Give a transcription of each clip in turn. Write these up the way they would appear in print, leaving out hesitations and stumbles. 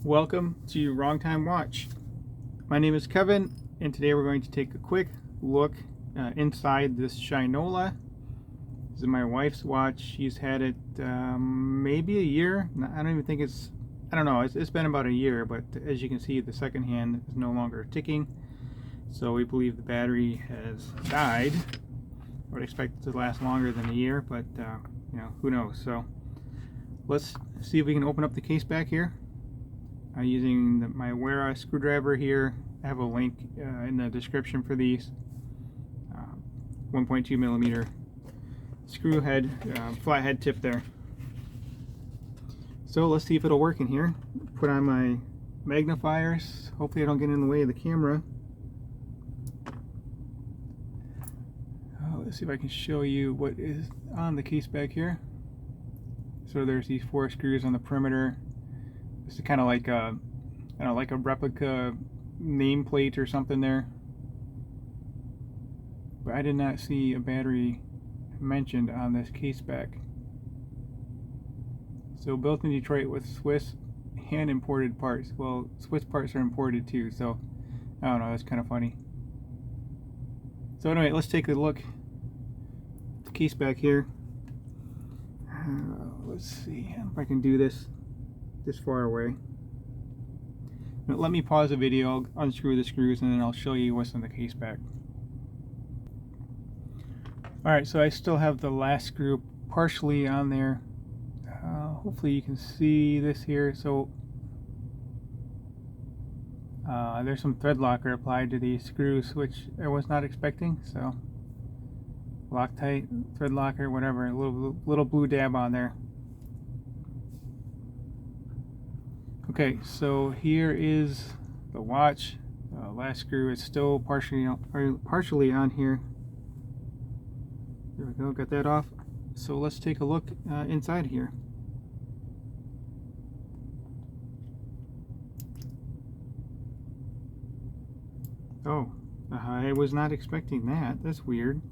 Welcome to Wrong Time Watch. My name is Kevin, and today we're going to take a quick look inside this Shinola. This is my wife's watch. She's had it maybe a year. I don't even think I don't know, it's been about a year, but as you can see, the second hand is no longer ticking. So we believe the battery has died. I would expect it to last longer than a year, but you know, who knows. So let's see if we can open up the case back here. Using my Wera screwdriver here. I have a link in the description for these. 1.2 millimeter screw head, flat head tip there. So let's see if it'll work in here. Put on my magnifiers. Hopefully I don't get in the way of the camera. Let's see if I can show you what is on the case back here. So there's these 4 screws on the perimeter. This is kind of like a, I don't know, like a replica nameplate or something there. But I did not see a battery mentioned on this case back. So built in Detroit with Swiss and imported parts. Well, Swiss parts are imported too, so I don't know, that's kind of funny. So anyway, let's take a look at the case back here. Let's see if I can do this far away. Now, let me pause the video, I'll unscrew the screws, and then I'll show you what's in the case back. Alright, so I still have the last screw partially on there. Hopefully you can see this here. So there's some thread locker applied to these screws, which I was not expecting. So Loctite, thread locker, whatever, a little blue dab on there. Okay, so here is the watch. Last screw is still partially on here. There we go, got that off. So let's take a look inside here. Oh, I was not expecting that. That's weird.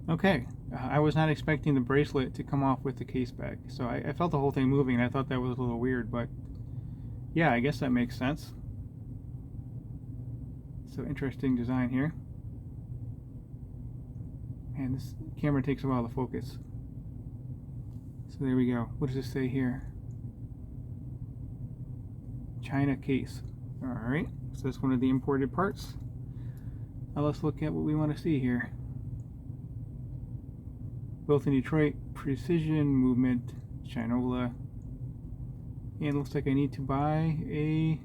Okay, I was not expecting the bracelet to come off with the case back. So I felt the whole thing moving, and I thought that was a little weird, but yeah, I guess that makes sense. So interesting design here. And this camera takes a while to focus. So there we go. What does it say here? China case. Alright, so that's one of the imported parts. Now let's look at what we want to see here. Built in Detroit, precision movement, Shinola. And looks like I need to buy a,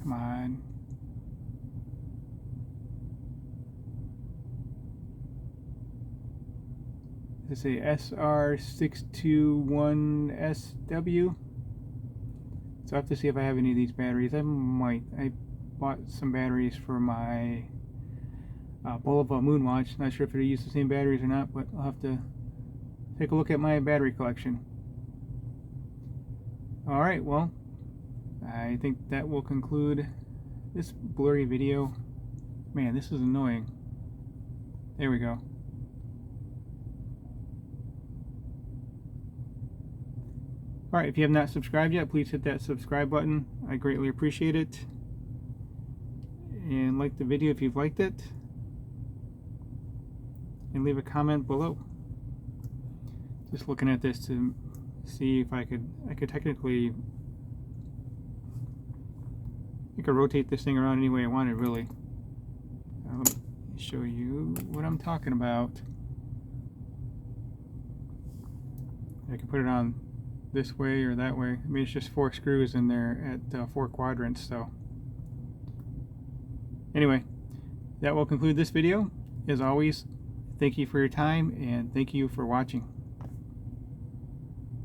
come on. Does it say SR621SW? So I have to see if I have any of these batteries. I might. I bought some batteries for my Bulova Moon Watch. Not sure if they use the same batteries or not, but I'll have to take a look at my battery collection. Alright, well, I think that will conclude this blurry video. Man, this is annoying. There we go. Alright, if you have not subscribed yet, please hit that subscribe button. I greatly appreciate it. And like the video if you've liked it. And leave a comment below. Just looking at this to see if I could technically, I could rotate this thing around any way I wanted, really. Let me show you what I'm talking about. I can put it on this way or that way. I mean, it's just 4 screws in there at 4 quadrants, so. Anyway, that will conclude this video. As always, thank you for your time, and thank you for watching.